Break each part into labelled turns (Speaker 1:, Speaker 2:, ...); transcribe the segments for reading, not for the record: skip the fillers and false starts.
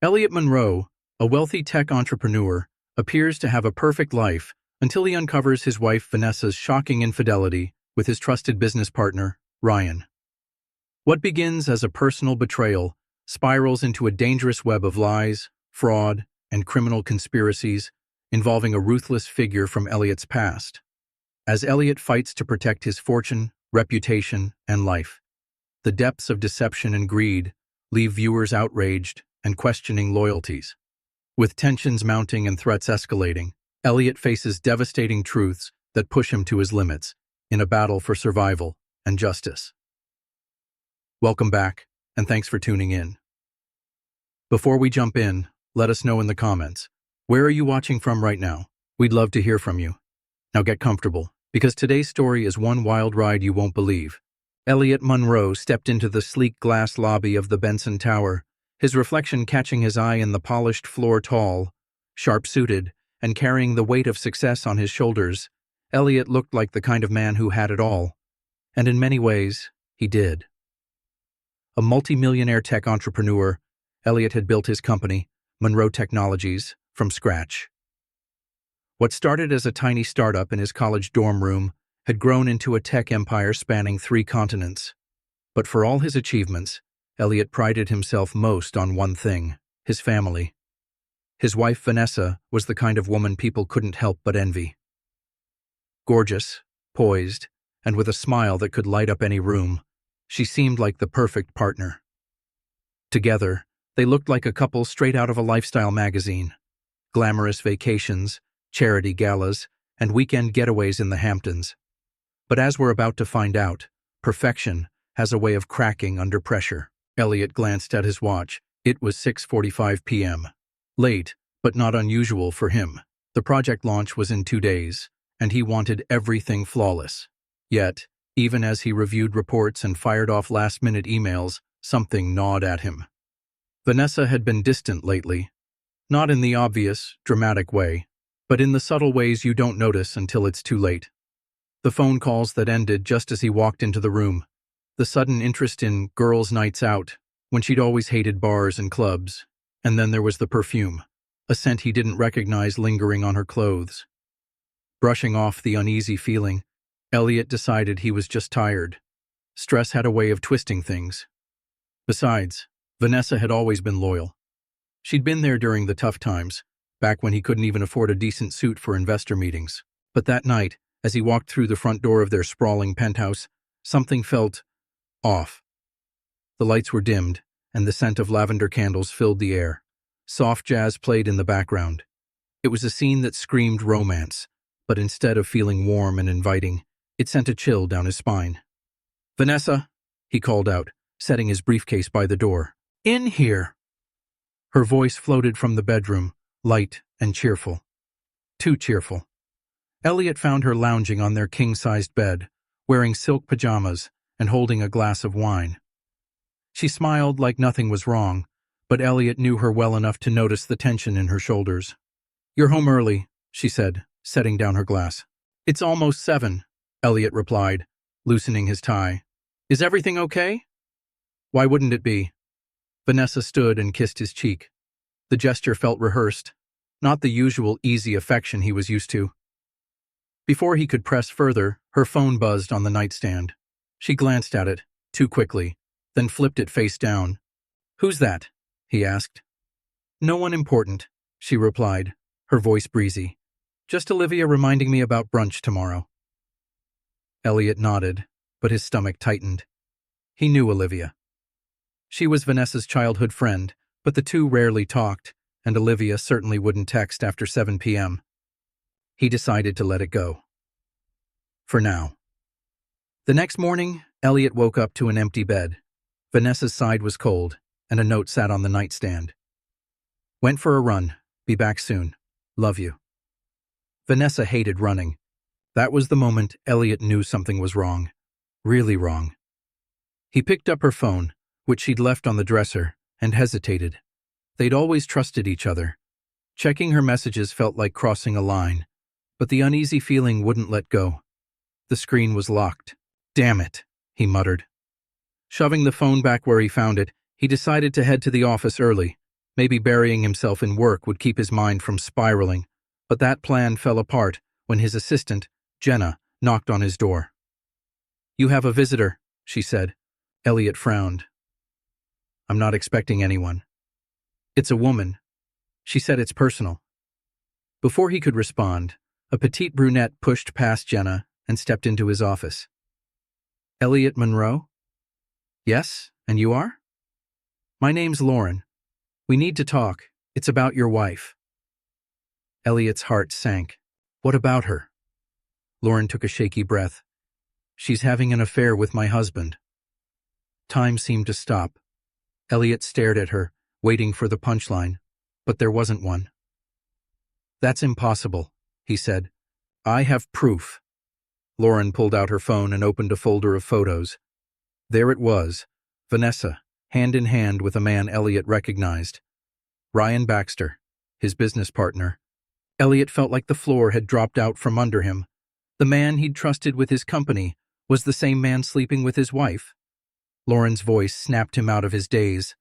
Speaker 1: Elliot Monroe, a wealthy tech entrepreneur, appears to have a perfect life until he uncovers his wife Vanessa's shocking infidelity with his trusted business partner, Ryan. What begins as a personal betrayal spirals into a dangerous web of lies, fraud, and criminal conspiracies involving a ruthless figure from Elliot's past. As Elliot fights to protect his fortune, reputation, and life, the depths of deception and greed leave viewers outraged and questioning loyalties. With tensions mounting and threats escalating, Elliot faces devastating truths that push him to his limits in a battle for survival and justice. Welcome back, and thanks for tuning in. Before we jump in, let us know in the comments, where are you watching from right now? We'd love to hear from you. Now get comfortable, because today's story is one wild ride you won't believe. Elliot Monroe stepped into the sleek glass lobby of the Benson Tower, his reflection catching his eye in the polished floor. Tall, sharp-suited, and carrying the weight of success on his shoulders, Elliot looked like the kind of man who had it all. And in many ways, he did. A multi-millionaire tech entrepreneur, Elliot had built his company, Monroe Technologies, from scratch. What started as a tiny startup in his college dorm room had grown into a tech empire spanning 3 continents. But for all his achievements, Elliot prided himself most on one thing: his family. His wife Vanessa was the kind of woman people couldn't help but envy. Gorgeous, poised, and with a smile that could light up any room, she seemed like the perfect partner. Together, they looked like a couple straight out of a lifestyle magazine. Glamorous vacations, charity galas, and weekend getaways in the Hamptons. But as we're about to find out, perfection has a way of cracking under pressure. Elliot glanced at his watch. It was 6:45 p.m. Late, but not unusual for him. The project launch was in 2 days, and he wanted everything flawless. Yet, even as he reviewed reports and fired off last-minute emails, something gnawed at him. Vanessa had been distant lately, not in the obvious, dramatic way, but in the subtle ways you don't notice until it's too late. The phone calls that ended just as he walked into the room, the sudden interest in girls' nights out, when she'd always hated bars and clubs, and then there was the perfume, a scent he didn't recognize lingering on her clothes. Brushing off the uneasy feeling, Elliot decided he was just tired. Stress had a way of twisting things. Besides, Vanessa had always been loyal. She'd been there during the tough times, back when he couldn't even afford a decent suit for investor meetings. But that night, as he walked through the front door of their sprawling penthouse, something felt off. The lights were dimmed, and the scent of lavender candles filled the air. Soft jazz played in the background. It was a scene that screamed romance, but instead of feeling warm and inviting, it sent a chill down his spine. "Vanessa," he called out, setting his briefcase by the door. "In here." Her voice floated from the bedroom, light and cheerful. Too cheerful. Elliot found her lounging on their king-sized bed, wearing silk pajamas and holding a glass of wine. She smiled like nothing was wrong, but Elliot knew her well enough to notice the tension in her shoulders. "You're home early," she said, setting down her glass. "It's almost 7, Elliot replied, loosening his tie. "Is everything okay?" "Why wouldn't it be?" Vanessa stood and kissed his cheek. The gesture felt rehearsed, not the usual easy affection he was used to. Before he could press further, her phone buzzed on the nightstand. She glanced at it, too quickly, then flipped it face down. "Who's that?" he asked. "No one important," she replied, her voice breezy. "Just Olivia reminding me about brunch tomorrow." Elliot nodded, but his stomach tightened. He knew Olivia. She was Vanessa's childhood friend, but the two rarely talked, and Olivia certainly wouldn't text after 7 p.m. He decided to let it go. For now. The next morning, Elliot woke up to an empty bed. Vanessa's side was cold, and a note sat on the nightstand. "Went for a run. Be back soon. Love you." Vanessa hated running. That was the moment Elliot knew something was wrong. Really wrong. He picked up her phone, which she'd left on the dresser, and hesitated. They'd always trusted each other. Checking her messages felt like crossing a line, but the uneasy feeling wouldn't let go. The screen was locked. "Damn it," he muttered. Shoving the phone back where he found it, he decided to head to the office early. Maybe burying himself in work would keep his mind from spiraling, but that plan fell apart when his assistant, Jenna, knocked on his door. "You have a visitor," she said. Elliot frowned. "I'm not expecting anyone." "It's a woman." She said it's personal. Before he could respond, a petite brunette pushed past Jenna and stepped into his office. "Elliot Monroe?" "Yes, and you are?" "My name's Lauren. We need to talk. It's about your wife." Elliot's heart sank. "What about her?" Lauren took a shaky breath. "She's having an affair with my husband." Time seemed to stop. Elliot stared at her, waiting for the punchline, but there wasn't one. "That's impossible," he said. "I have proof." Lauren pulled out her phone and opened a folder of photos. There it was, Vanessa, hand in hand with a man Elliot recognized. Ryan Baxter, his business partner. Elliot felt like the floor had dropped out from under him. The man he'd trusted with his company was the same man sleeping with his wife. Lauren's voice snapped him out of his daze.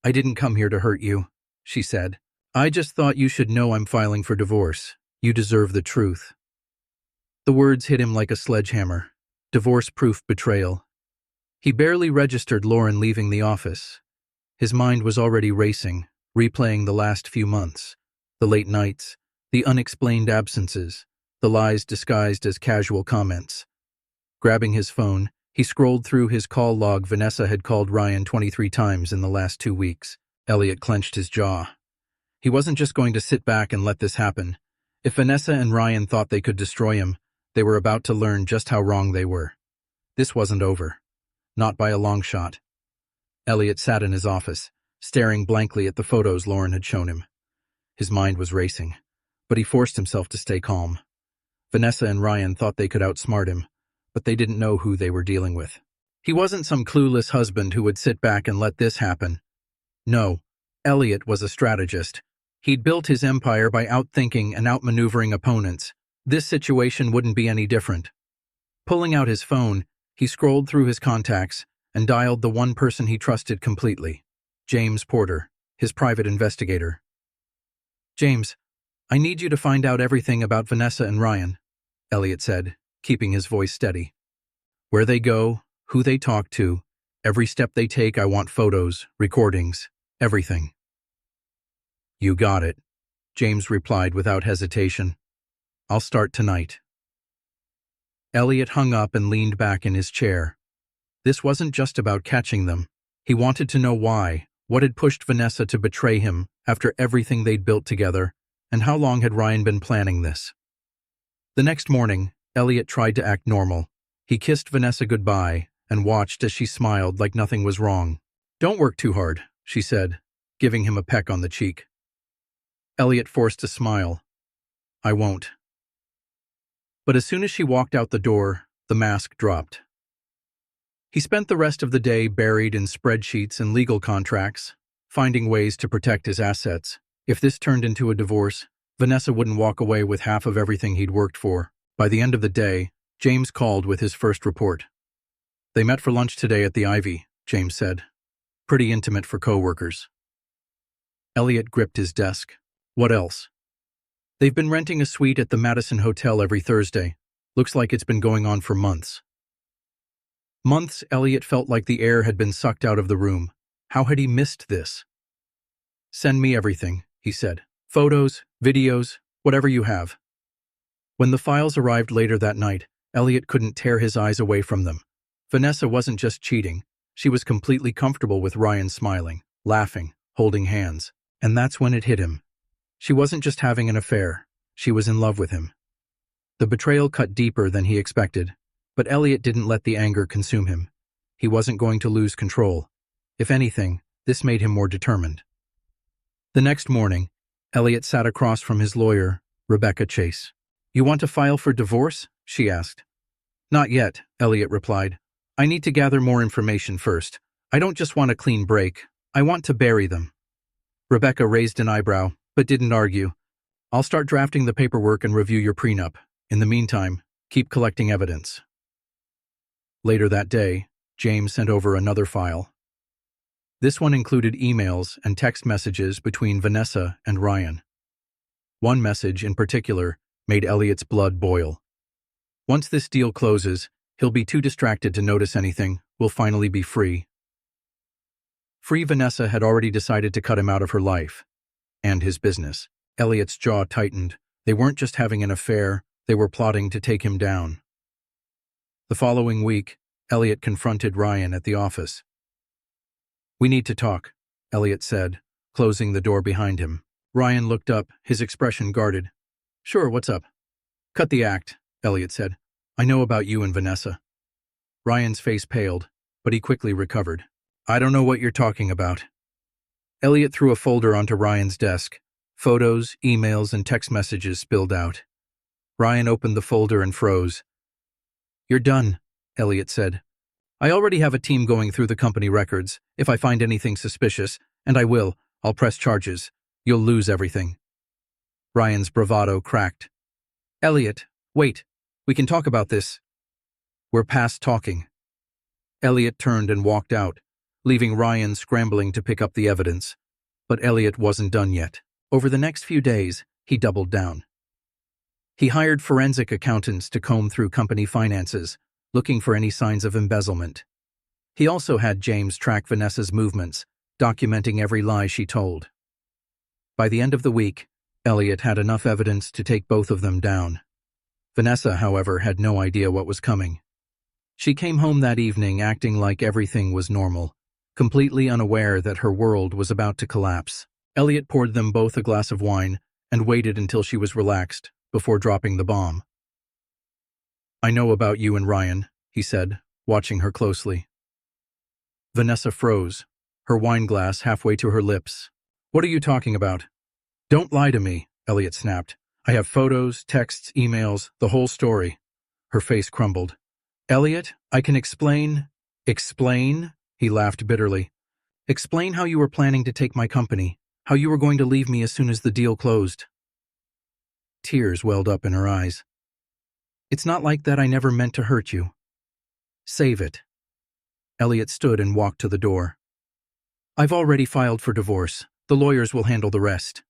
Speaker 1: "I didn't come here to hurt you," she said. "I just thought you should know I'm filing for divorce. You deserve the truth." The words hit him like a sledgehammer. Divorce-proof betrayal. He barely registered Lauren leaving the office. His mind was already racing, replaying the last few months. The late nights, the unexplained absences, the lies disguised as casual comments. Grabbing his phone, he scrolled through his call log. Vanessa had called Ryan 23 times in the last 2 weeks. Elliot clenched his jaw. He wasn't just going to sit back and let this happen. If Vanessa and Ryan thought they could destroy him, they were about to learn just how wrong they were. This wasn't over. Not by a long shot. Elliot sat in his office, staring blankly at the photos Lauren had shown him. His mind was racing, but he forced himself to stay calm. Vanessa and Ryan thought they could outsmart him, but they didn't know who they were dealing with. He wasn't some clueless husband who would sit back and let this happen. No, Elliot was a strategist. He'd built his empire by outthinking and outmaneuvering opponents. This situation wouldn't be any different. Pulling out his phone, he scrolled through his contacts and dialed the one person he trusted completely, James Porter, his private investigator. "James, I need you to find out everything about Vanessa and Ryan," Elliot said, keeping his voice steady. "Where they go, who they talk to, every step they take. I want photos, recordings, everything." "You got it," James replied without hesitation. "I'll start tonight." Elliot hung up and leaned back in his chair. This wasn't just about catching them. He wanted to know why, what had pushed Vanessa to betray him after everything they'd built together, and how long had Ryan been planning this. The next morning, Elliot tried to act normal. He kissed Vanessa goodbye and watched as she smiled like nothing was wrong. "Don't work too hard," she said, giving him a peck on the cheek. Elliot forced a smile. "I won't." But as soon as she walked out the door, the mask dropped. He spent the rest of the day buried in spreadsheets and legal contracts, finding ways to protect his assets. If this turned into a divorce, Vanessa wouldn't walk away with half of everything he'd worked for. By the end of the day, James called with his first report. "They met for lunch today at the Ivy," James said. "Pretty intimate for co-workers." Elliot gripped his desk. "What else?" "They've been renting a suite at the Madison Hotel every Thursday. Looks like it's been going on for months." Months. Elliot felt like the air had been sucked out of the room. How had he missed this? "Send me everything," he said. "Photos, videos, whatever you have." When the files arrived later that night, Elliot couldn't tear his eyes away from them. Vanessa wasn't just cheating. She was completely comfortable with Ryan smiling, laughing, holding hands. And that's when it hit him. She wasn't just having an affair. She was in love with him. The betrayal cut deeper than he expected, but Elliot didn't let the anger consume him. He wasn't going to lose control. If anything, this made him more determined. The next morning, Elliot sat across from his lawyer, Rebecca Chase. "You want to file for divorce?" she asked. "Not yet," Elliot replied. "I need to gather more information first. I don't just want a clean break. I want to bury them." Rebecca raised an eyebrow, but didn't argue. "I'll start drafting the paperwork and review your prenup. In the meantime, keep collecting evidence." Later that day, James sent over another file. This one included emails and text messages between Vanessa and Ryan. One message in particular made Elliot's blood boil. Once this deal closes, he'll be too distracted to notice anything. We'll finally be free. Free Vanessa had already decided to cut him out of her life and his business. Elliot's jaw tightened. They weren't just having an affair, they were plotting to take him down. The following week, Elliot confronted Ryan at the office. "We need to talk," Elliot said, closing the door behind him. Ryan looked up, his expression guarded. "Sure, what's up?" "Cut the act," Elliot said. "I know about you and Vanessa." Ryan's face paled, but he quickly recovered. "I don't know what you're talking about." Elliot threw a folder onto Ryan's desk. Photos, emails, and text messages spilled out. Ryan opened the folder and froze. "You're done," Elliot said. "I already have a team going through the company records. If I find anything suspicious, and I will, I'll press charges. You'll lose everything." Ryan's bravado cracked. "Elliot, wait. We can talk about this." "We're past talking." Elliot turned and walked out, leaving Ryan scrambling to pick up the evidence. But Elliot wasn't done yet. Over the next few days, he doubled down. He hired forensic accountants to comb through company finances, looking for any signs of embezzlement. He also had James track Vanessa's movements, documenting every lie she told. By the end of the week, Elliot had enough evidence to take both of them down. Vanessa, however, had no idea what was coming. She came home that evening acting like everything was normal, completely unaware that her world was about to collapse. Elliot poured them both a glass of wine and waited until she was relaxed before dropping the bomb. "I know about you and Ryan," he said, watching her closely. Vanessa froze, her wine glass halfway to her lips. "What are you talking about?" "Don't lie to me," Elliot snapped. "I have photos, texts, emails, the whole story." Her face crumbled. "Elliot, I can explain." "Explain?" He laughed bitterly. "Explain how you were planning to take my company, how you were going to leave me as soon as the deal closed." Tears welled up in her eyes. "It's not like that. I never meant to hurt you." "Save it." Elliot stood and walked to the door. "I've already filed for divorce. The lawyers will handle the rest."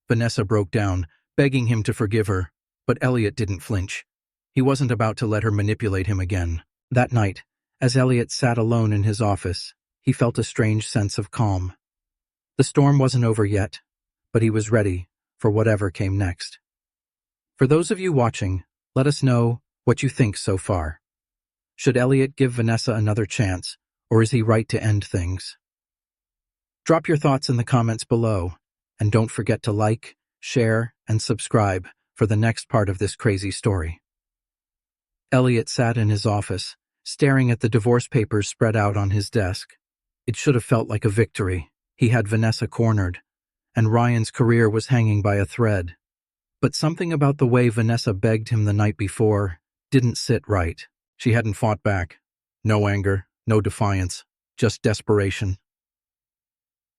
Speaker 1: Vanessa broke down, begging him to forgive her, but Elliot didn't flinch. He wasn't about to let her manipulate him again. That night, as Elliot sat alone in his office, he felt a strange sense of calm. The storm wasn't over yet, but he was ready for whatever came next. For those of you watching, let us know what you think so far. Should Elliot give Vanessa another chance, or is he right to end things? Drop your thoughts in the comments below, and don't forget to like, share, and subscribe for the next part of this crazy story. Elliot sat in his office, staring at the divorce papers spread out on his desk. It should have felt like a victory. He had Vanessa cornered, and Ryan's career was hanging by a thread. But something about the way Vanessa begged him the night before didn't sit right. She hadn't fought back. No anger, no defiance, just desperation.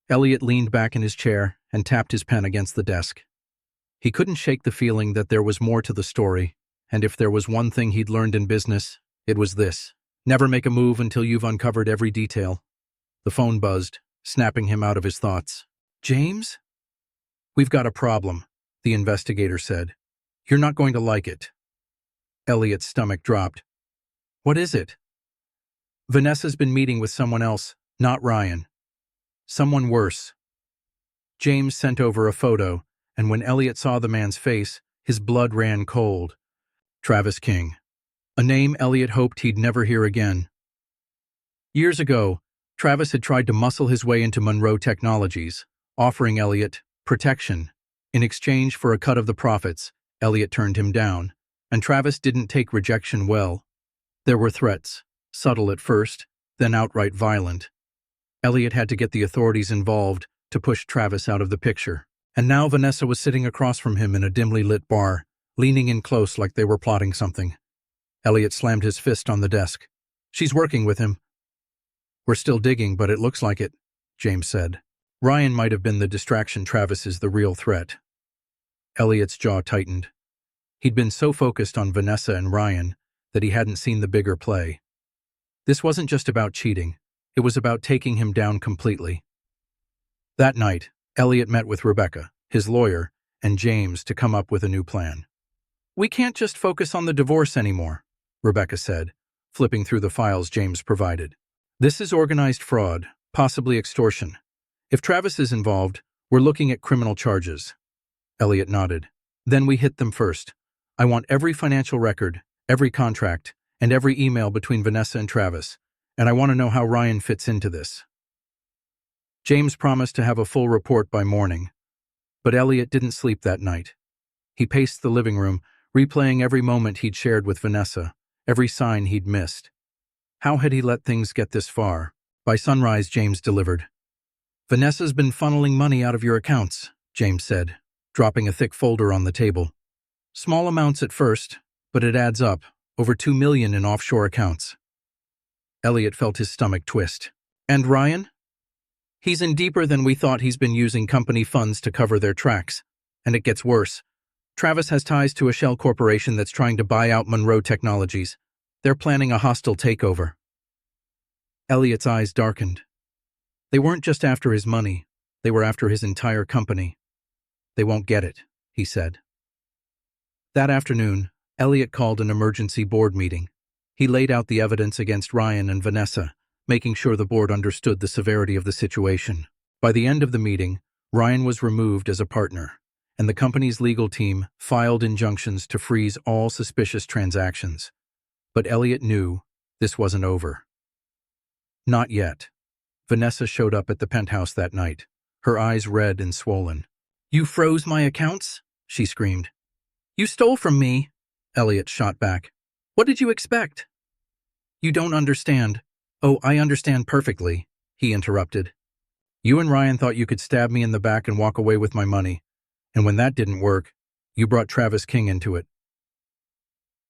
Speaker 1: Elliot leaned back in his chair and tapped his pen against the desk. He couldn't shake the feeling that there was more to the story, and if there was one thing he'd learned in business, it was this: never make a move until you've uncovered every detail. The phone buzzed, snapping him out of his thoughts. "James?" "We've got a problem," the investigator said. "You're not going to like it." Elliot's stomach dropped. "What is it?" "Vanessa's been meeting with someone else, not Ryan. Someone worse." James sent over a photo, and when Elliot saw the man's face, his blood ran cold. Travis King. A name Elliot hoped he'd never hear again. Years ago, Travis had tried to muscle his way into Monroe Technologies, offering Elliot protection. In exchange for a cut of the profits, Elliot turned him down, and Travis didn't take rejection well. There were threats, subtle at first, then outright violent. Elliot had to get the authorities involved to push Travis out of the picture. And now Vanessa was sitting across from him in a dimly lit bar, leaning in close like they were plotting something. Elliot slammed his fist on the desk. "She's working with him." "We're still digging, but it looks like it," James said. Ryan might have been the distraction. Travis is the real threat. Elliot's jaw tightened. He'd been so focused on Vanessa and Ryan that he hadn't seen the bigger play. This wasn't just about cheating. It was about taking him down completely. That night, Elliot met with Rebecca, his lawyer, and James to come up with a new plan. "We can't just focus on the divorce anymore," Rebecca said, flipping through the files James provided. "This is organized fraud, possibly extortion. If Travis is involved, we're looking at criminal charges." Elliot nodded. "Then we hit them first. I want every financial record, every contract, and every email between Vanessa and Travis, and I want to know how Ryan fits into this." James promised to have a full report by morning, but Elliot didn't sleep that night. He paced the living room, replaying every moment he'd shared with Vanessa, every sign he'd missed. How had he let things get this far? By sunrise, James delivered. "Vanessa's been funneling money out of your accounts," James said, dropping a thick folder on the table. "Small amounts at first, but it adds up, over $2 million in offshore accounts." Elliot felt his stomach twist. "And Ryan?" "He's in deeper than we thought. He's been using company funds to cover their tracks. And it gets worse. Travis has ties to a shell corporation that's trying to buy out Monroe Technologies. They're planning a hostile takeover." Elliot's eyes darkened. They weren't just after his money, they were after his entire company. "They won't get it," he said. That afternoon, Elliot called an emergency board meeting. He laid out the evidence against Ryan and Vanessa, making sure the board understood the severity of the situation. By the end of the meeting, Ryan was removed as a partner, and the company's legal team filed injunctions to freeze all suspicious transactions. But Elliot knew this wasn't over. Not yet. Vanessa showed up at the penthouse that night, her eyes red and swollen. "You froze my accounts?" she screamed. "You stole from me," Elliot shot back. "What did you expect?" "You don't understand." "Oh, I understand perfectly," he interrupted. "You and Ryan thought you could stab me in the back and walk away with my money. And when that didn't work, you brought Travis King into it."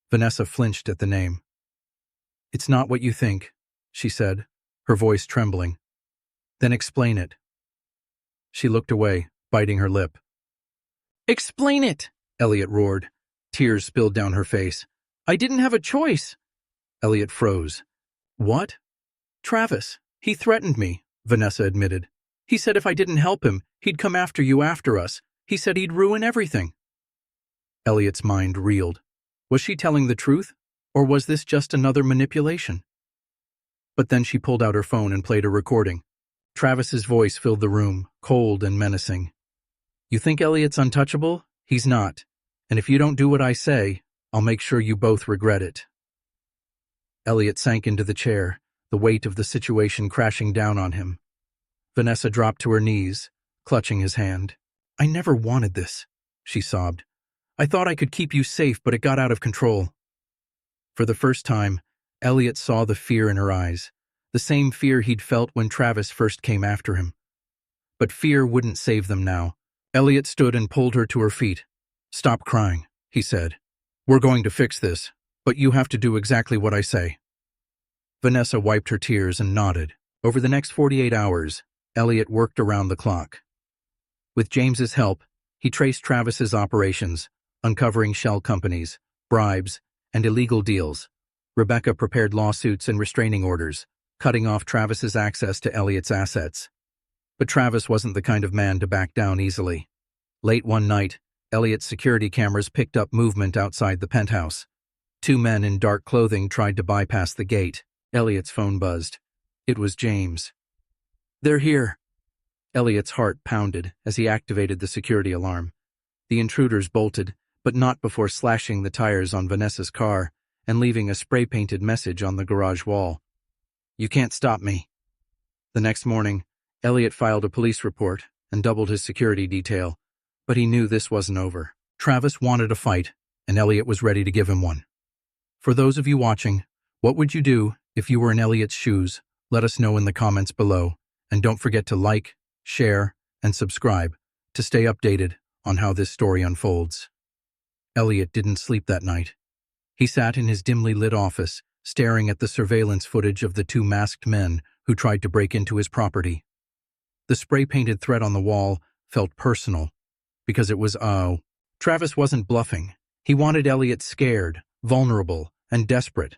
Speaker 1: Vanessa flinched at the name. "It's not what you think," she said, her voice trembling. "Then explain it." She looked away, biting her lip. "Explain it!" Elliot roared. Tears spilled down her face. "I didn't have a choice." Elliot froze. "What?" "Travis. He threatened me," Vanessa admitted. "He said if I didn't help him, he'd come after you after us. He said he'd ruin everything." Elliot's mind reeled. Was she telling the truth, or was this just another manipulation? But then she pulled out her phone and played a recording. Travis's voice filled the room, cold and menacing. "You think Elliot's untouchable? He's not. And if you don't do what I say, I'll make sure you both regret it." Elliot sank into the chair, the weight of the situation crashing down on him. Vanessa dropped to her knees, clutching his hand. "I never wanted this," she sobbed. "I thought I could keep you safe, but it got out of control." For the first time, Elliot saw the fear in her eyes, the same fear he'd felt when Travis first came after him. But fear wouldn't save them now. Elliot stood and pulled her to her feet. "Stop crying," he said. "We're going to fix this, but you have to do exactly what I say." Vanessa wiped her tears and nodded. Over the next 48 hours, Elliot worked around the clock. With James's help, he traced Travis's operations, uncovering shell companies, bribes, and illegal deals. Rebecca prepared lawsuits and restraining orders, cutting off Travis's access to Elliot's assets. But Travis wasn't the kind of man to back down easily. Late one night, Elliot's security cameras picked up movement outside the penthouse. Two men in dark clothing tried to bypass the gate. Elliot's phone buzzed. It was James. "They're here." Elliot's heart pounded as he activated the security alarm. The intruders bolted, but not before slashing the tires on Vanessa's car and leaving a spray-painted message on the garage wall. "You can't stop me." The next morning, Elliot filed a police report and doubled his security detail, but he knew this wasn't over. Travis wanted a fight, and Elliot was ready to give him one. For those of you watching, what would you do if you were in Elliot's shoes? Let us know in the comments below, and don't forget to like, share, and subscribe to stay updated on how this story unfolds. Elliot didn't sleep that night. He sat in his dimly lit office, staring at the surveillance footage of the two masked men who tried to break into his property. The spray-painted threat on the wall felt personal, because it was, Travis wasn't bluffing. He wanted Elliot scared, vulnerable, and desperate.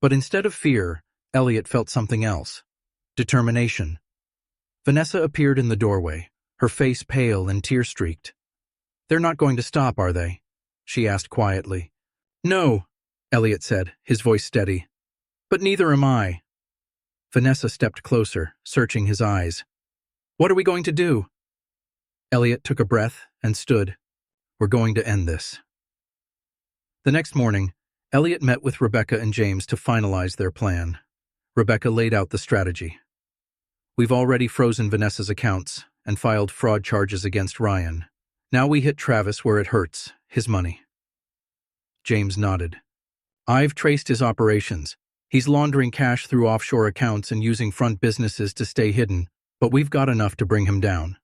Speaker 1: But instead of fear, Elliot felt something else. Determination. Vanessa appeared in the doorway, her face pale and tear-streaked. "They're not going to stop, are they?" she asked quietly. "No," Elliot said, his voice steady. "But neither am I." Vanessa stepped closer, searching his eyes. "What are we going to do?" Elliot took a breath and stood. "We're going to end this." The next morning, Elliot met with Rebecca and James to finalize their plan. Rebecca laid out the strategy. "We've already frozen Vanessa's accounts and filed fraud charges against Ryan. Now we hit Travis where it hurts, his money." James nodded. "I've traced his operations. He's laundering cash through offshore accounts and using front businesses to stay hidden, but we've got enough to bring him down."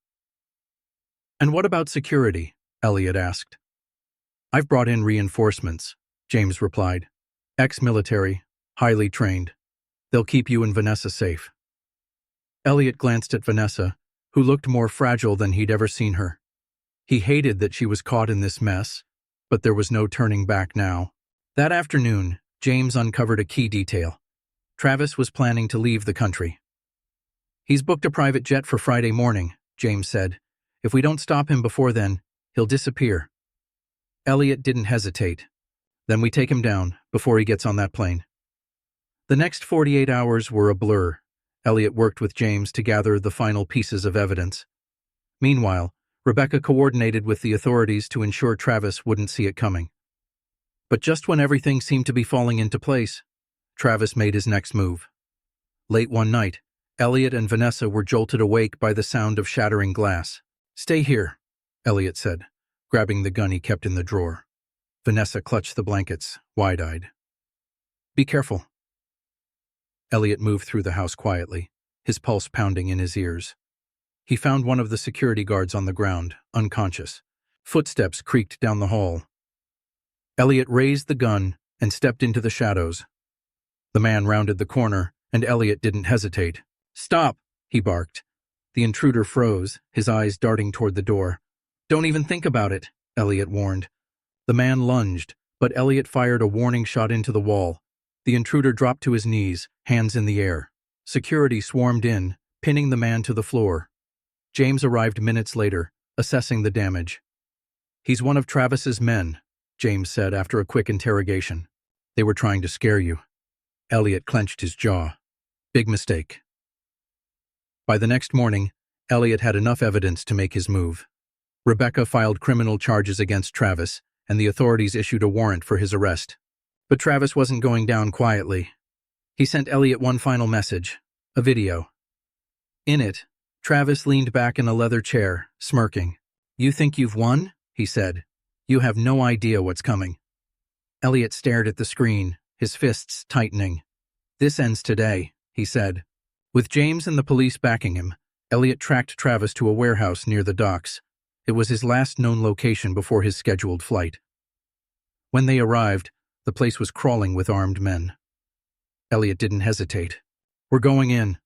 Speaker 1: "And what about security?" Elliot asked. "I've brought in reinforcements," James replied. "Ex-military, highly trained. They'll keep you and Vanessa safe." Elliot glanced at Vanessa, who looked more fragile than he'd ever seen her. He hated that she was caught in this mess, but there was no turning back now. That afternoon, James uncovered a key detail. Travis was planning to leave the country. "He's booked a private jet for Friday morning," James said. "If we don't stop him before then, he'll disappear." Elliot didn't hesitate. "Then we take him down before he gets on that plane." The next 48 hours were a blur. Elliot worked with James to gather the final pieces of evidence. Meanwhile, Rebecca coordinated with the authorities to ensure Travis wouldn't see it coming. But just when everything seemed to be falling into place, Travis made his next move. Late one night, Elliot and Vanessa were jolted awake by the sound of shattering glass. "Stay here," Elliot said, grabbing the gun he kept in the drawer. Vanessa clutched the blankets, wide-eyed. "Be careful." Elliot moved through the house quietly, his pulse pounding in his ears. He found one of the security guards on the ground, unconscious. Footsteps creaked down the hall. Elliot raised the gun and stepped into the shadows. The man rounded the corner, and Elliot didn't hesitate. "Stop!" he barked. The intruder froze, his eyes darting toward the door. "Don't even think about it," Elliot warned. The man lunged, but Elliot fired a warning shot into the wall. The intruder dropped to his knees, hands in the air. Security swarmed in, pinning the man to the floor. James arrived minutes later, assessing the damage. "He's one of Travis's men," James said after a quick interrogation. "They were trying to scare you." Elliot clenched his jaw. Big mistake. By the next morning, Elliot had enough evidence to make his move. Rebecca filed criminal charges against Travis, and the authorities issued a warrant for his arrest. But Travis wasn't going down quietly. He sent Elliot one final message, a video. In it, Travis leaned back in a leather chair, smirking. "You think you've won?" he said. "You have no idea what's coming." Elliot stared at the screen, his fists tightening. "This ends today," he said. With James and the police backing him, Elliot tracked Travis to a warehouse near the docks. It was his last known location before his scheduled flight. When they arrived, the place was crawling with armed men. Elliot didn't hesitate. "We're going in."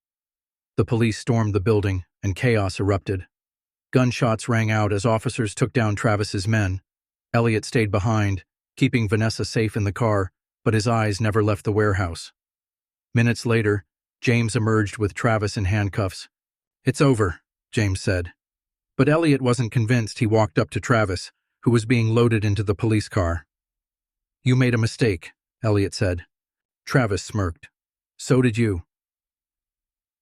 Speaker 1: The police stormed the building, and chaos erupted. Gunshots rang out as officers took down Travis's men. Elliot stayed behind, keeping Vanessa safe in the car, but his eyes never left the warehouse. Minutes later, James emerged with Travis in handcuffs. "It's over," James said. But Elliot wasn't convinced. He walked up to Travis, who was being loaded into the police car. "You made a mistake," Elliot said. Travis smirked. "So did you."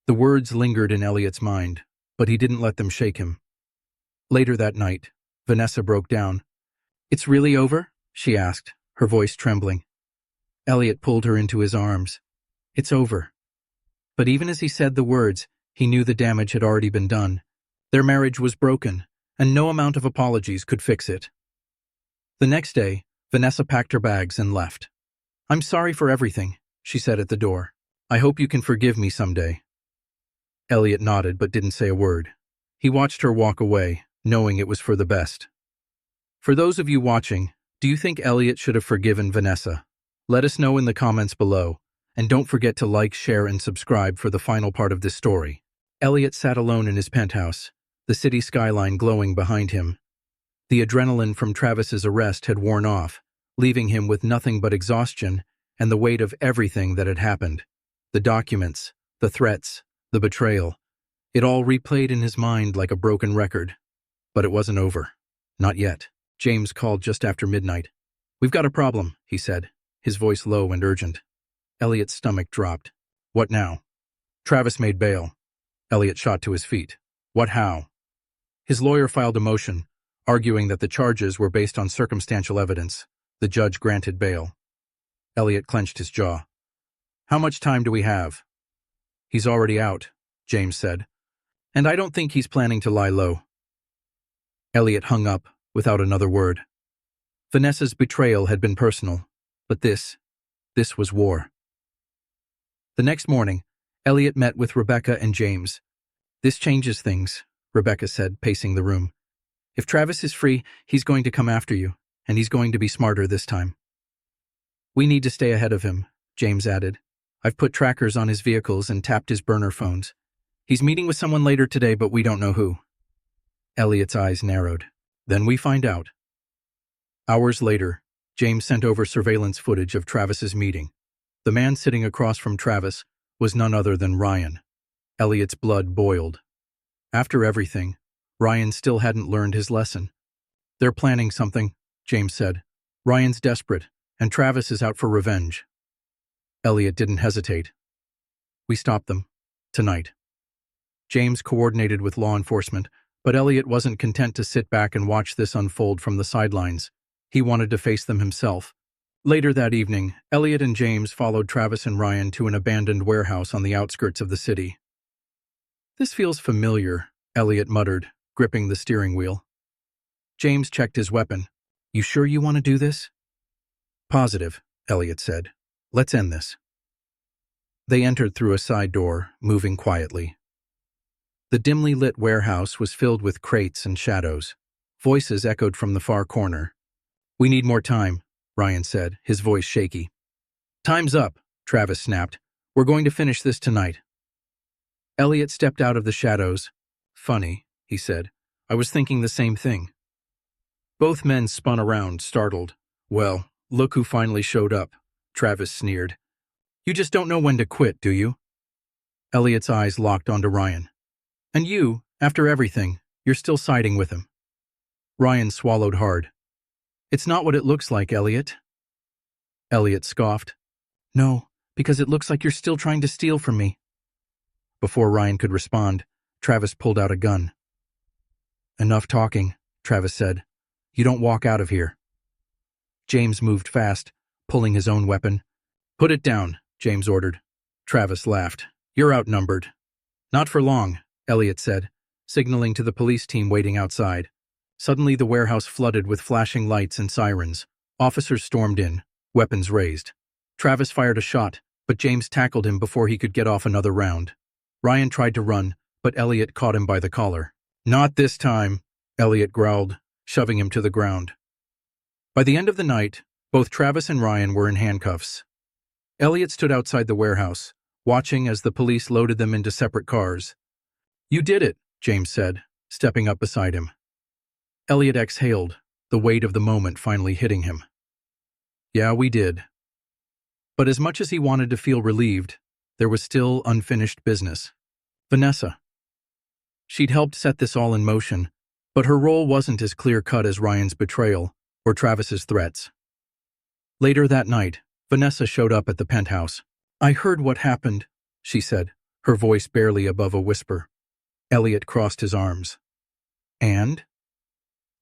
Speaker 1: The words lingered in Elliot's mind, but he didn't let them shake him. Later that night, Vanessa broke down. "It's really over?" she asked, her voice trembling. Elliot pulled her into his arms. "It's over." But even as he said the words, he knew the damage had already been done. Their marriage was broken, and no amount of apologies could fix it. The next day, Vanessa packed her bags and left. "I'm sorry for everything," she said at the door. "I hope you can forgive me someday." Elliot nodded but didn't say a word. He watched her walk away, knowing it was for the best. For those of you watching, do you think Elliot should have forgiven Vanessa? Let us know in the comments below, and don't forget to like, share, and subscribe for the final part of this story. Elliot sat alone in his penthouse, the city skyline glowing behind him. The adrenaline from Travis's arrest had worn off, leaving him with nothing but exhaustion and the weight of everything that had happened. The documents, the threats, The betrayal. It all replayed in his mind like a broken record. But it wasn't over. Not yet. James called just after midnight. "We've got a problem," he said, his voice low and urgent. Elliot's stomach dropped. "What now?" "Travis made bail." Elliot shot to his feet. "What how?" His lawyer filed a motion, arguing that the charges were based on circumstantial evidence. The judge granted bail. Elliot clenched his jaw. "How much time do we have?" "He's already out," James said. "And I don't think he's planning to lie low." Elliot hung up, without another word. Vanessa's betrayal had been personal, but this was war. The next morning, Elliot met with Rebecca and James. "This changes things," Rebecca said, pacing the room. "If Travis is free, he's going to come after you, and he's going to be smarter this time." "We need to stay ahead of him," James added. "I've put trackers on his vehicles and tapped his burner phones. He's meeting with someone later today, but we don't know who." Elliot's eyes narrowed. "Then we find out." Hours later, James sent over surveillance footage of Travis's meeting. The man sitting across from Travis was none other than Ryan. Elliot's blood boiled. After everything, Ryan still hadn't learned his lesson. "They're planning something," James said. "Ryan's desperate, and Travis is out for revenge." Elliot didn't hesitate. "We stop them. Tonight." James coordinated with law enforcement, but Elliot wasn't content to sit back and watch this unfold from the sidelines. He wanted to face them himself. Later that evening, Elliot and James followed Travis and Ryan to an abandoned warehouse on the outskirts of the city. "This feels familiar," Elliot muttered, gripping the steering wheel. James checked his weapon. "You sure you want to do this?" "Positive," Elliot said. "Let's end this." They entered through a side door, moving quietly. The dimly lit warehouse was filled with crates and shadows. Voices echoed from the far corner. "We need more time," Ryan said, his voice shaky. "Time's up," Travis snapped. "We're going to finish this tonight." Elliot stepped out of the shadows. "Funny," he said. "I was thinking the same thing." Both men spun around, startled. "Well, look who finally showed up," Travis sneered. "You just don't know when to quit, do you?" Elliot's eyes locked onto Ryan. "And you, after everything, you're still siding with him." Ryan swallowed hard. "It's not what it looks like, Elliot." Elliot scoffed. "No, because it looks like you're still trying to steal from me." Before Ryan could respond, Travis pulled out a gun. "Enough talking," Travis said. "You don't walk out of here." James moved fast, pulling his own weapon. "Put it down," James ordered. Travis laughed. "You're outnumbered." "Not for long," Elliot said, signaling to the police team waiting outside. Suddenly the warehouse flooded with flashing lights and sirens. Officers stormed in, weapons raised. Travis fired a shot, but James tackled him before he could get off another round. Ryan tried to run, but Elliot caught him by the collar. "Not this time," Elliot growled, shoving him to the ground. By the end of the night, both Travis and Ryan were in handcuffs. Elliot stood outside the warehouse, watching as the police loaded them into separate cars. "You did it," James said, stepping up beside him. Elliot exhaled, the weight of the moment finally hitting him. "Yeah, we did." But as much as he wanted to feel relieved, there was still unfinished business. Vanessa. She'd helped set this all in motion, but her role wasn't as clear-cut as Ryan's betrayal or Travis's threats. Later that night, Vanessa showed up at the penthouse. "I heard what happened," she said, her voice barely above a whisper. Elliot crossed his arms. "And?"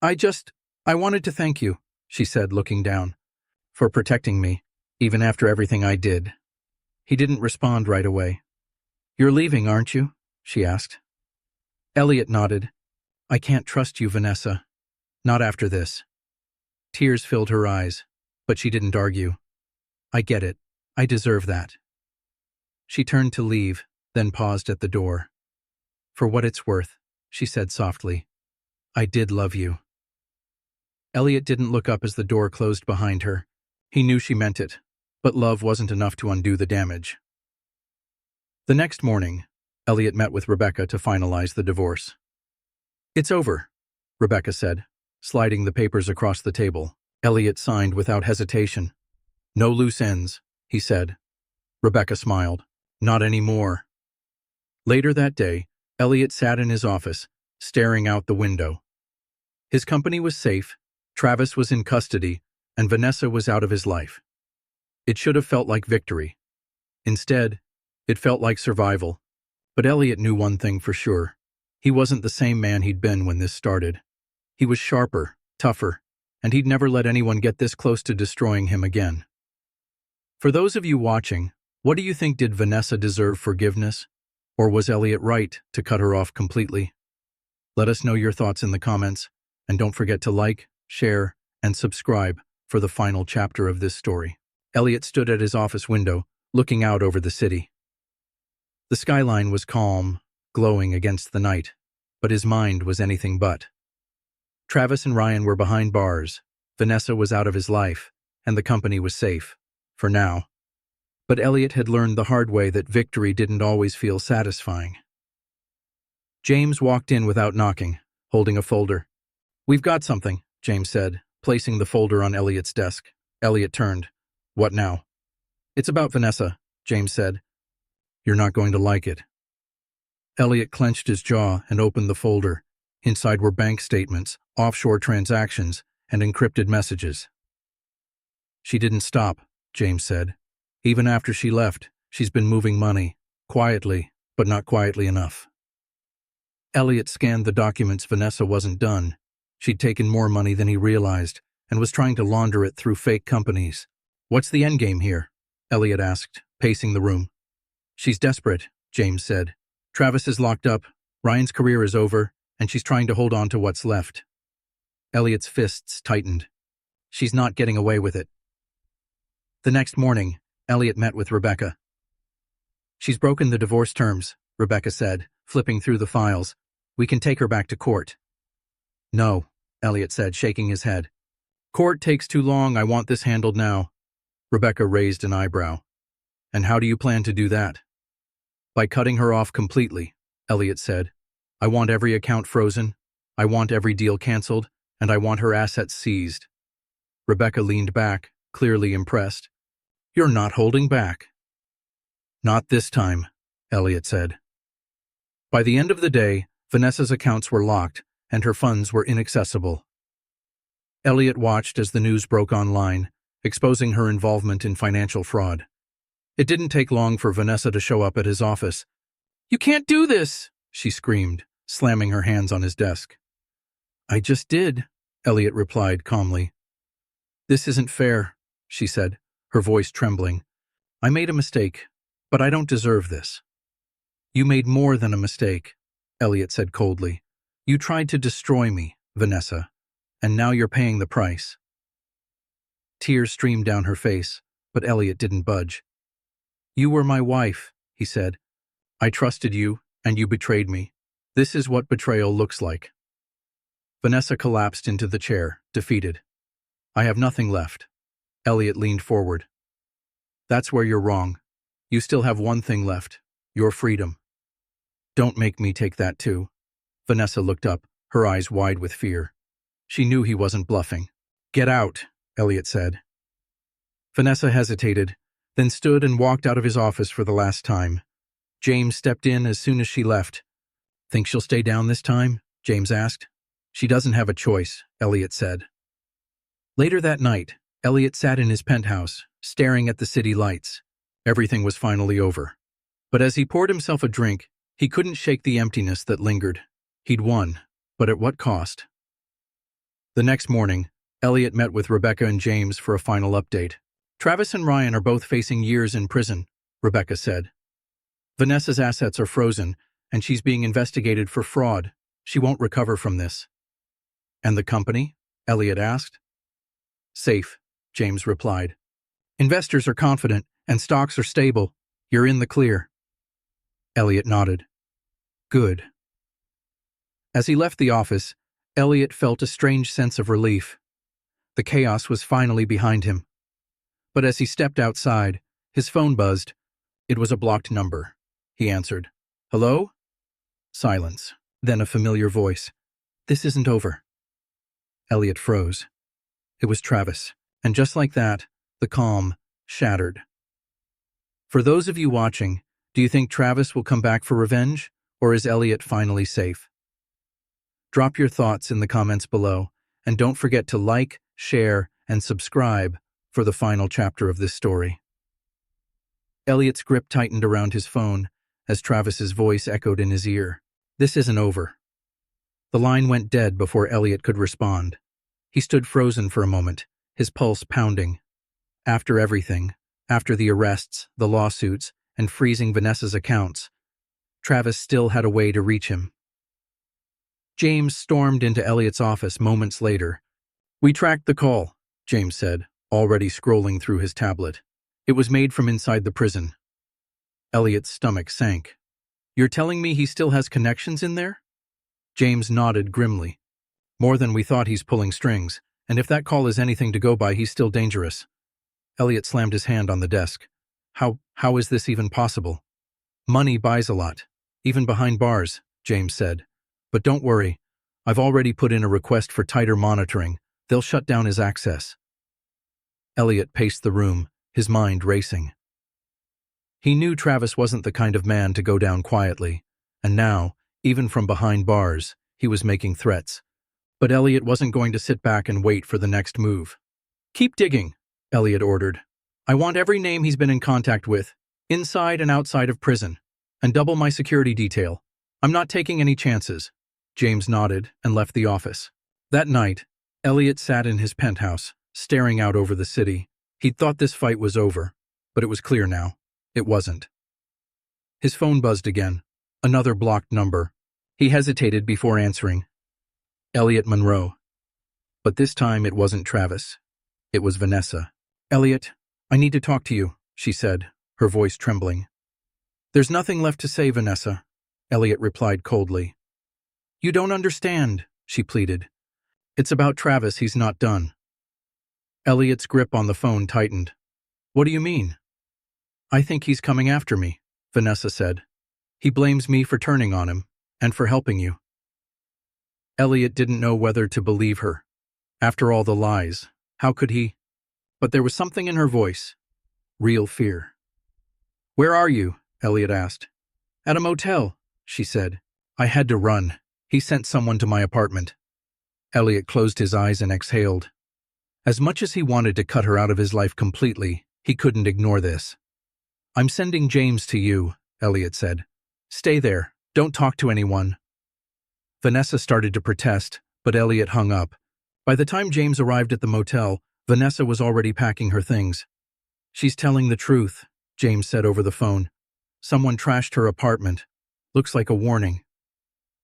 Speaker 1: I wanted to thank you," she said, looking down, "for protecting me, even after everything I did." He didn't respond right away. "You're leaving, aren't you?" she asked. Elliot nodded. "I can't trust you, Vanessa. Not after this." Tears filled her eyes, but she didn't argue. "I get it. I deserve that." She turned to leave, then paused at the door. "For what it's worth," she said softly, "I did love you." Elliot didn't look up as the door closed behind her. He knew she meant it, but love wasn't enough to undo the damage. The next morning, Elliot met with Rebecca to finalize the divorce. "It's over," Rebecca said, sliding the papers across the table. Elliot signed without hesitation. "No loose ends," he said. Rebecca smiled. "Not anymore." Later that day, Elliot sat in his office, staring out the window. His company was safe, Travis was in custody, and Vanessa was out of his life. It should have felt like victory. Instead, it felt like survival. But Elliot knew one thing for sure. He wasn't the same man he'd been when this started. He was sharper, tougher, and he'd never let anyone get this close to destroying him again. For those of you watching, what do you think? Did Vanessa deserve forgiveness? Or was Elliot right to cut her off completely? Let us know your thoughts in the comments, and don't forget to like, share, and subscribe for the final chapter of this story. Elliot stood at his office window, looking out over the city. The skyline was calm, glowing against the night, but his mind was anything but. Travis and Ryan were behind bars, Vanessa was out of his life, and the company was safe, for now. But Elliot had learned the hard way that victory didn't always feel satisfying. James walked in without knocking, holding a folder. "We've got something," James said, placing the folder on Elliot's desk. Elliot turned. "What now?" "It's about Vanessa," James said. "You're not going to like it." Elliot clenched his jaw and opened the folder. Inside were bank statements, offshore transactions, and encrypted messages. "She didn't stop," James said. "Even after she left, she's been moving money, quietly, but not quietly enough." Elliot scanned the documents. Vanessa wasn't done. She'd taken more money than he realized, and was trying to launder it through fake companies. "What's the endgame here?" Elliot asked, pacing the room. "She's desperate," James said. "Travis is locked up, Ryan's career is over, and she's trying to hold on to what's left." Elliot's fists tightened. "She's not getting away with it." The next morning, Elliot met with Rebecca. "She's broken the divorce terms," Rebecca said, flipping through the files. "We can take her back to court." "No," Elliot said, shaking his head. "Court takes too long. I want this handled now." Rebecca raised an eyebrow. "And how do you plan to do that?" "By cutting her off completely," Elliot said. "I want every account frozen, I want every deal canceled, and I want her assets seized." Rebecca leaned back, clearly impressed. "You're not holding back." "Not this time," Elliot said. By the end of the day, Vanessa's accounts were locked, and her funds were inaccessible. Elliot watched as the news broke online, exposing her involvement in financial fraud. It didn't take long for Vanessa to show up at his office. "You can't do this!" she screamed, slamming her hands on his desk. "I just did," Elliot replied calmly. "This isn't fair," she said, her voice trembling. "I made a mistake, but I don't deserve this." "You made more than a mistake," Elliot said coldly. "You tried to destroy me, Vanessa, and now you're paying the price." Tears streamed down her face, but Elliot didn't budge. "You were my wife," he said. "I trusted you, and you betrayed me. This is what betrayal looks like." Vanessa collapsed into the chair, defeated. "I have nothing left." Elliot leaned forward. "That's where you're wrong. You still have one thing left, your freedom." "Don't make me take that too." Vanessa looked up, her eyes wide with fear. She knew he wasn't bluffing. "Get out," Elliot said. Vanessa hesitated, then stood and walked out of his office for the last time. James stepped in as soon as she left. "Think she'll stay down this time?" James asked. "She doesn't have a choice," Elliot said. Later that night, Elliot sat in his penthouse, staring at the city lights. Everything was finally over. But as he poured himself a drink, he couldn't shake the emptiness that lingered. He'd won, but at what cost? The next morning, Elliot met with Rebecca and James for a final update. "Travis and Ryan are both facing years in prison," Rebecca said. "Vanessa's assets are frozen, and she's being investigated for fraud. She won't recover from this." "And the company?" Elliot asked. "Safe," James replied. "Investors are confident, and stocks are stable. You're in the clear." Elliot nodded. "Good." As he left the office, Elliot felt a strange sense of relief. The chaos was finally behind him. But as he stepped outside, his phone buzzed. It was a blocked number. He answered. "Hello?" Silence. Then a familiar voice. "This isn't over." Elliot froze. It was Travis, and just like that, the calm shattered. For those of you watching, Do you think Travis will come back for revenge, or is Elliot finally safe? Drop your thoughts in the comments below, and don't forget to like, share, and subscribe for the final chapter of this story. Elliot's grip tightened around his phone as Travis's voice echoed in his ear. This isn't over. The line went dead before Elliot could respond. He stood frozen for a moment, his pulse pounding. After everything, after the arrests, the lawsuits, and freezing Vanessa's accounts, Travis still had a way to reach him. James stormed into Elliot's office moments later. "We tracked the call," James said, already scrolling through his tablet. "It was made from inside the prison." Elliot's stomach sank. "You're telling me he still has connections in there?" James nodded grimly. "More than we thought. He's pulling strings, and if that call is anything to go by, he's still dangerous." Elliot slammed his hand on the desk. How is this even possible?" "Money buys a lot, even behind bars," James said. "But don't worry, I've already put in a request for tighter monitoring. They'll shut down his access." Elliot paced the room, his mind racing. He knew Travis wasn't the kind of man to go down quietly, and now, even from behind bars, he was making threats. But Elliot wasn't going to sit back and wait for the next move. "Keep digging," Elliot ordered. "I want every name he's been in contact with, inside and outside of prison, and double my security detail. I'm not taking any chances." James nodded and left the office. That night, Elliot sat in his penthouse, staring out over the city. He'd thought this fight was over, but it was clear now. It wasn't. His phone buzzed again. Another blocked number. He hesitated before answering. Elliot Monroe. But this time it wasn't Travis. It was Vanessa. "Elliot, I need to talk to you," she said, her voice trembling. "There's nothing left to say, Vanessa," Elliot replied coldly. "You don't understand," she pleaded. "It's about Travis. He's not done." Elliot's grip on the phone tightened. "What do you mean?" "I think he's coming after me," Vanessa said. "He blames me for turning on him, and for helping you." Elliot didn't know whether to believe her. After all the lies, how could he? But there was something in her voice. Real fear. "Where are you?" Elliot asked. "At a motel," she said. "I had to run. He sent someone to my apartment." Elliot closed his eyes and exhaled. As much as he wanted to cut her out of his life completely, he couldn't ignore this. "I'm sending James to you," Elliot said. "Stay there. Don't talk to anyone." Vanessa started to protest, but Elliot hung up. By the time James arrived at the motel, Vanessa was already packing her things. "She's telling the truth," James said over the phone. "Someone trashed her apartment. Looks like a warning."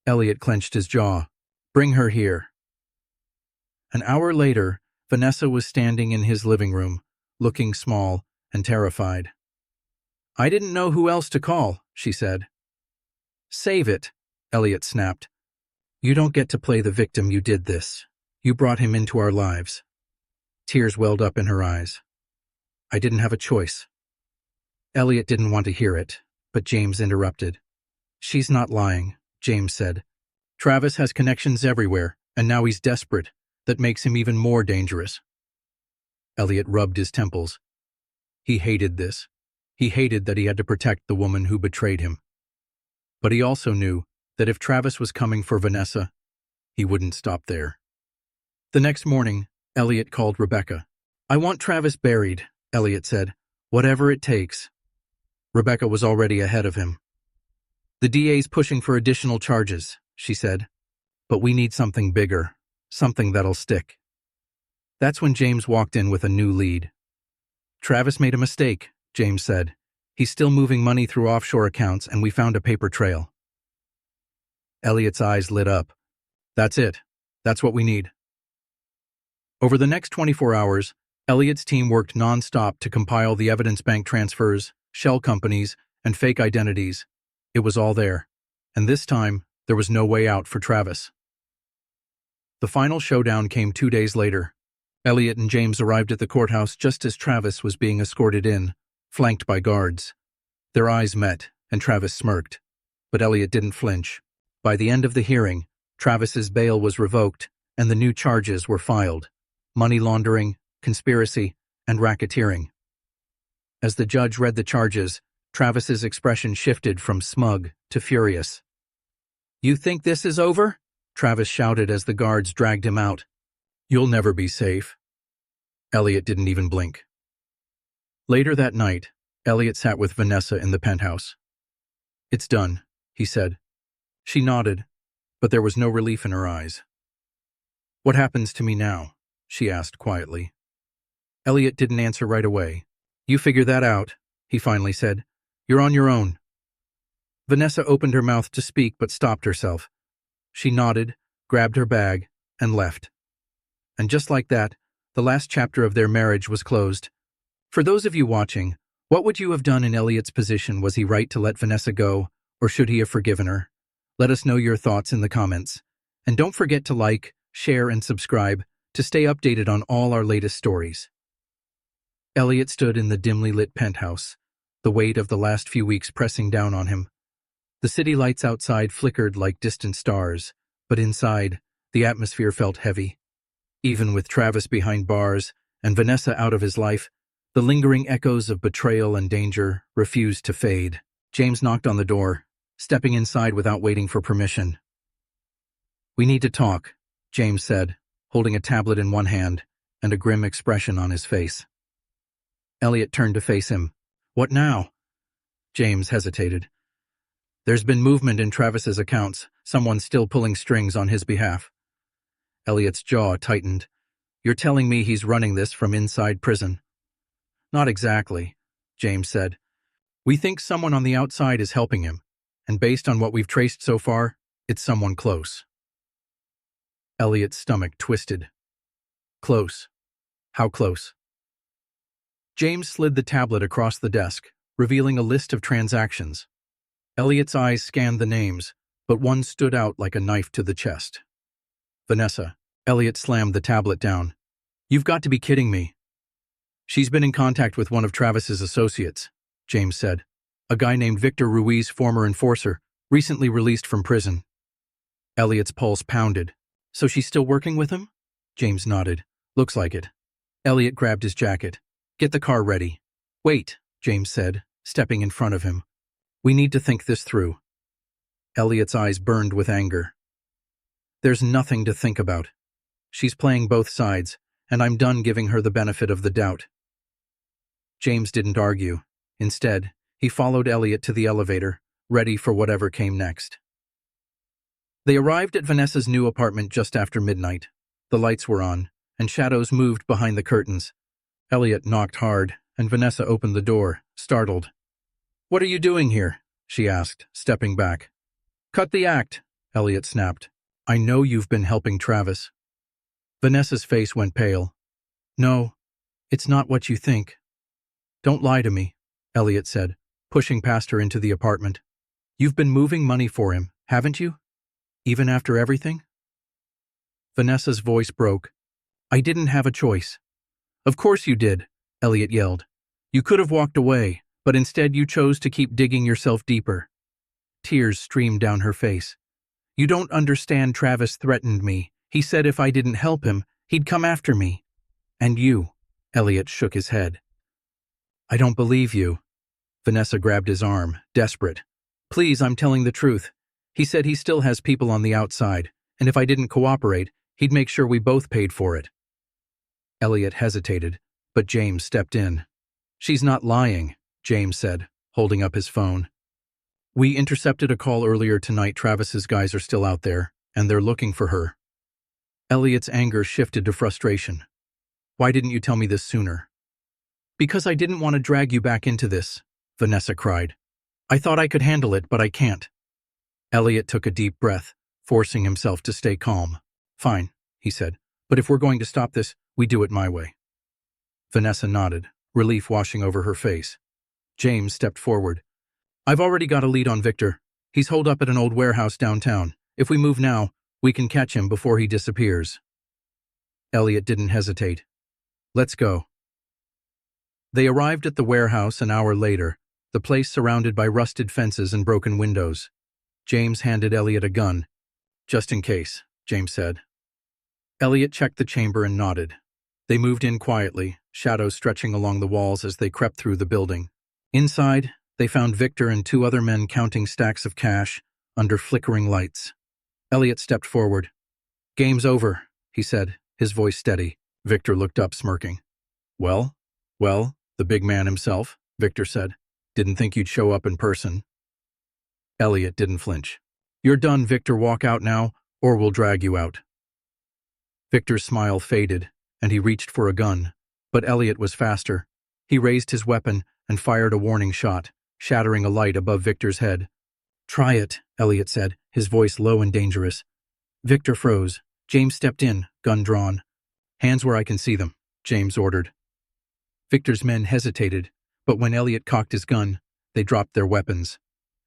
Speaker 1: Elliot clenched his jaw. "Bring her here." An hour later, Vanessa was standing in his living room, looking small and terrified. "I didn't know who else to call," she said. "Save it," Elliot snapped. "You don't get to play the victim. You did this. You brought him into our lives." Tears welled up in her eyes. "I didn't have a choice." Elliot didn't want to hear it, but James interrupted. "She's not lying," James said. "Travis has connections everywhere, and now he's desperate. That makes him even more dangerous." Elliot rubbed his temples. He hated this. He hated that he had to protect the woman who betrayed him. But he also knew that if Travis was coming for Vanessa, he wouldn't stop there. The next morning, Elliot called Rebecca. "I want Travis buried," Elliot said. "Whatever it takes." Rebecca was already ahead of him. "The DA's pushing for additional charges," she said. "But we need something bigger, something that'll stick." That's when James walked in with a new lead. "Travis made a mistake," James said. "He's still moving money through offshore accounts, and we found a paper trail." Elliot's eyes lit up. "That's it. That's what we need." Over the next 24 hours, Elliot's team worked non-stop to compile the evidence: bank transfers, shell companies, and fake identities. It was all there. And this time, there was no way out for Travis. The final showdown came 2 days later. Elliot and James arrived at the courthouse just as Travis was being escorted in, flanked by guards. Their eyes met, and Travis smirked. But Elliot didn't flinch. By the end of the hearing, Travis's bail was revoked, and the new charges were filed: money laundering, conspiracy, and racketeering. As the judge read the charges, Travis's expression shifted from smug to furious. "You think this is over?" Travis shouted as the guards dragged him out. "You'll never be safe." Elliot didn't even blink. Later that night, Elliot sat with Vanessa in the penthouse. "It's done," he said. She nodded, but there was no relief in her eyes. "What happens to me now?" she asked quietly. Elliot didn't answer right away. "You figure that out," he finally said. "You're on your own." Vanessa opened her mouth to speak but stopped herself. She nodded, grabbed her bag, and left. And just like that, the last chapter of their marriage was closed. For those of you watching, what would you have done in Elliot's position? Was he right to let Vanessa go, or should he have forgiven her? Let us know your thoughts in the comments. And don't forget to like, share, and subscribe to stay updated on all our latest stories. Elliot stood in the dimly lit penthouse, the weight of the last few weeks pressing down on him. The city lights outside flickered like distant stars, but inside, the atmosphere felt heavy. Even with Travis behind bars and Vanessa out of his life, the lingering echoes of betrayal and danger refused to fade. James knocked on the door, stepping inside without waiting for permission. "We need to talk," James said, holding a tablet in one hand and a grim expression on his face. Elliot turned to face him. "What now?" James hesitated. "There's been movement in Travis's accounts, someone still pulling strings on his behalf." Elliot's jaw tightened. "You're telling me he's running this from inside prison?" "Not exactly," James said. "We think someone on the outside is helping him, and based on what we've traced so far, it's someone close." Elliot's stomach twisted. "Close? How close?" James slid the tablet across the desk, revealing a list of transactions. Elliot's eyes scanned the names, but one stood out like a knife to the chest. "Vanessa." Elliot slammed the tablet down. "You've got to be kidding me." "She's been in contact with one of Travis's associates," James said. "A guy named Victor Ruiz, former enforcer, recently released from prison." Elliot's pulse pounded. "So she's still working with him?" James nodded. "Looks like it." Elliot grabbed his jacket. "Get the car ready." "Wait," James said, stepping in front of him. "We need to think this through." Elliot's eyes burned with anger. "There's nothing to think about. She's playing both sides, and I'm done giving her the benefit of the doubt." James didn't argue. Instead, he followed Elliot to the elevator, ready for whatever came next. They arrived at Vanessa's new apartment just after midnight. The lights were on, and shadows moved behind the curtains. Elliot knocked hard, and Vanessa opened the door, startled. "What are you doing here?" she asked, stepping back. "Cut the act," Elliot snapped. "I know you've been helping Travis." Vanessa's face went pale. "No, it's not what you think." "Don't lie to me," Elliot said, pushing past her into the apartment. "You've been moving money for him, haven't you? Even after everything?" Vanessa's voice broke. "I didn't have a choice." "Of course you did," Elliot yelled. "You could have walked away, but instead you chose to keep digging yourself deeper." Tears streamed down her face. "You don't understand. Travis threatened me. He said if I didn't help him, he'd come after me." "And you?" Elliot shook his head. "I don't believe you." Vanessa grabbed his arm, desperate. "Please, I'm telling the truth. He said he still has people on the outside, and if I didn't cooperate, he'd make sure we both paid for it." Elliot hesitated, but James stepped in. "She's not lying," James said, holding up his phone. "We intercepted a call earlier tonight. Travis's guys are still out there, and they're looking for her." Elliot's anger shifted to frustration. "Why didn't you tell me this sooner?" "Because I didn't want to drag you back into this," Vanessa cried. "I thought I could handle it, but I can't." Elliot took a deep breath, forcing himself to stay calm. "Fine," he said, "but if we're going to stop this, we do it my way." Vanessa nodded, relief washing over her face. James stepped forward. "I've already got a lead on Victor. He's holed up at an old warehouse downtown. If we move now, we can catch him before he disappears." Elliot didn't hesitate. "Let's go." They arrived at the warehouse an hour later, the place surrounded by rusted fences and broken windows. James handed Elliot a gun. "Just in case," James said. Elliot checked the chamber and nodded. They moved in quietly, shadows stretching along the walls as they crept through the building. Inside, They found Victor and two other men counting stacks of cash under flickering lights. Elliot stepped forward. "Game's over," he said, his voice steady. Victor looked up, smirking. Well, the big man himself," Victor said. "Didn't think you'd show up in person." Elliot didn't flinch. "You're done, Victor. Walk out now, or we'll drag you out." Victor's smile faded, and he reached for a gun. But Elliot was faster. He raised his weapon and fired a warning shot, shattering a light above Victor's head. "Try it," Elliot said, his voice low and dangerous. Victor froze. James stepped in, gun drawn. "Hands where I can see them," James ordered. Victor's men hesitated, but when Elliot cocked his gun, they dropped their weapons.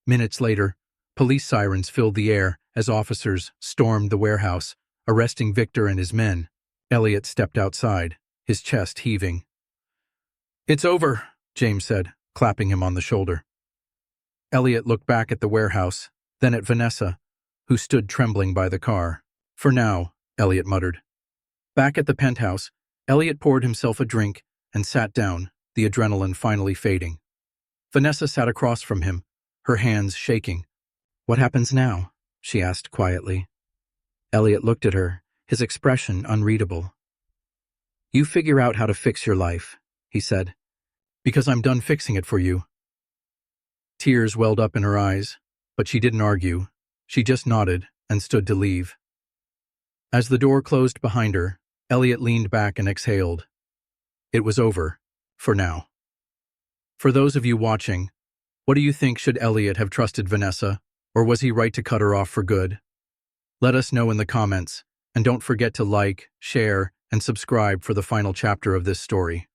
Speaker 1: Minutes later, police sirens filled the air as officers stormed the warehouse, arresting Victor and his men. Elliot stepped outside, his chest heaving. "It's over," James said, clapping him on the shoulder. Elliot looked back at the warehouse, then at Vanessa, who stood trembling by the car. "For now," Elliot muttered. Back at the penthouse, Elliot poured himself a drink and sat down, the adrenaline finally fading. Vanessa sat across from him, her hands shaking. "What happens now?" she asked quietly. Elliot looked at her, his expression unreadable. "You figure out how to fix your life," he said, "because I'm done fixing it for you." Tears welled up in her eyes, but she didn't argue. She just nodded and stood to leave. As the door closed behind her, Elliot leaned back and exhaled. It was over, for now. For those of you watching, what do you think? Should Elliot have trusted Vanessa, or was he right to cut her off for good? Let us know in the comments, and don't forget to like, share, and subscribe for the final chapter of this story.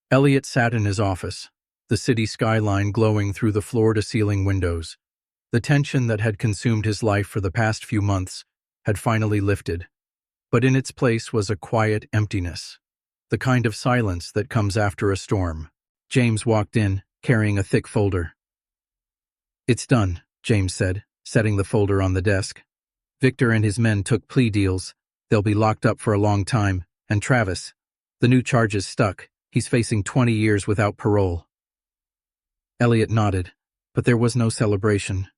Speaker 1: Elliot sat in his office, the city skyline glowing through the floor-to-ceiling windows. The tension that had consumed his life for the past few months had finally lifted, but in its place was a quiet emptiness, the kind of silence that comes after a storm. James walked in, carrying a thick folder. "It's done," James said, setting the folder on the desk. "Victor and his men took plea deals. They'll be locked up for a long time. And Travis, the new charges stuck. He's facing 20 years without parole." Elliot nodded, but there was no celebration,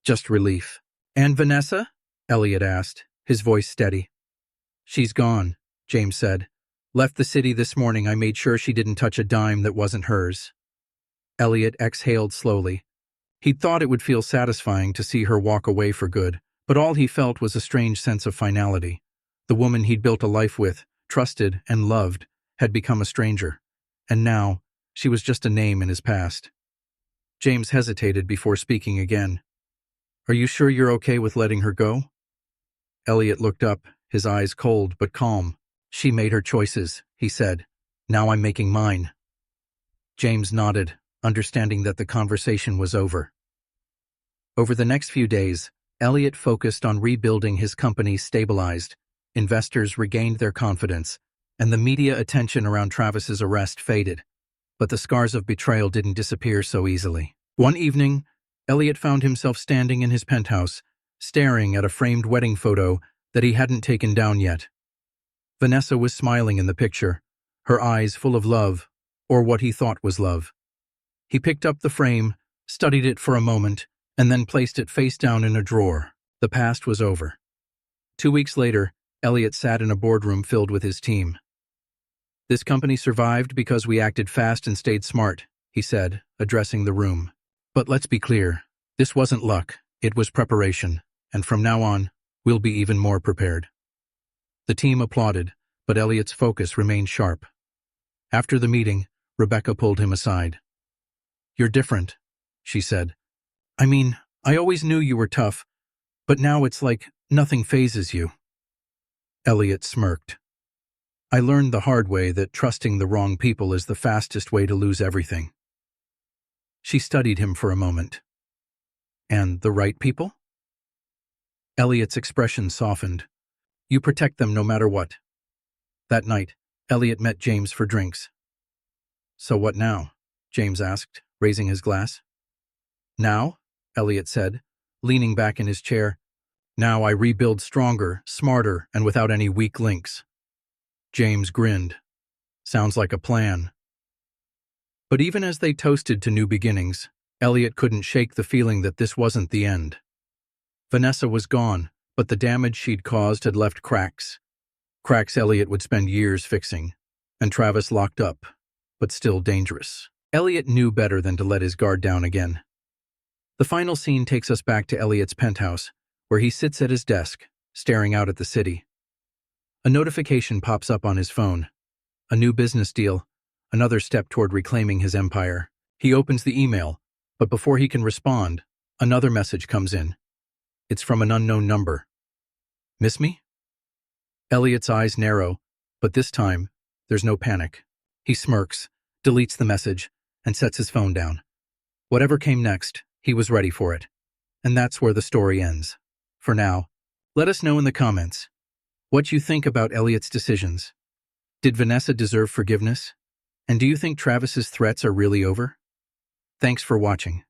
Speaker 1: just relief. "And Vanessa?" Elliot asked, his voice steady. "She's gone," James said. "Left the city this morning. I made sure she didn't touch a dime that wasn't hers." Elliot exhaled slowly. He'd thought it would feel satisfying to see her walk away for good, but all he felt was a strange sense of finality. The woman he'd built a life with, trusted and loved, had become a stranger, and now she was just a name in his past. James hesitated before speaking again. "Are you sure you're okay with letting her go?" Elliot looked up, his eyes cold but calm. "She made her choices," he said. "Now I'm making mine." James nodded, understanding that the conversation was over. Over the next few days, Elliot focused on rebuilding his company. Stabilized, investors regained their confidence, and the media attention around Travis's arrest faded. But the scars of betrayal didn't disappear so easily. One evening, Elliot found himself standing in his penthouse, staring at a framed wedding photo that he hadn't taken down yet. Vanessa was smiling in the picture, her eyes full of love, or what he thought was love. He picked up the frame, studied it for a moment, and then placed it face down in a drawer. The past was over. 2 weeks later, Elliot sat in a boardroom filled with his team. "This company survived because we acted fast and stayed smart," he said, addressing the room. "But let's be clear, this wasn't luck, it was preparation, and from now on, we'll be even more prepared." The team applauded, but Elliot's focus remained sharp. After the meeting, Rebecca pulled him aside. "You're different," she said. "I mean, I always knew you were tough, but now it's like nothing phases you." Elliot smirked. "I learned the hard way that trusting the wrong people is the fastest way to lose everything." She studied him for a moment. "And the right people?" Elliot's expression softened. "You protect them no matter what." That night, Elliot met James for drinks. "So what now?" James asked, raising his glass. "Now?" Elliot said, leaning back in his chair. "Now I rebuild stronger, smarter, and without any weak links." James grinned. "Sounds like a plan." But even as they toasted to new beginnings, Elliot couldn't shake the feeling that this wasn't the end. Vanessa was gone, but the damage she'd caused had left cracks. Cracks Elliot would spend years fixing. And Travis locked up, but still dangerous. Elliot knew better than to let his guard down again. The final scene takes us back to Elliot's penthouse, where he sits at his desk, staring out at the city. A notification pops up on his phone. A new business deal, another step toward reclaiming his empire. He opens the email, but before he can respond, another message comes in. It's from an unknown number. Miss me? Elliot's eyes narrow, but this time, there's no panic. He smirks, deletes the message, and sets his phone down. Whatever came next, he was ready for it. And that's where the story ends. For now, let us know in the comments what you think about Elliot's decisions. Did Vanessa deserve forgiveness? And do you think Travis's threats are really over? Thanks for watching.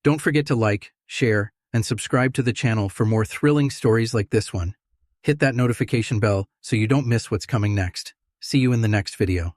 Speaker 1: Don't forget to like, share, and subscribe to the channel for more thrilling stories like this one. Hit that notification bell so you don't miss what's coming next. See you in the next video.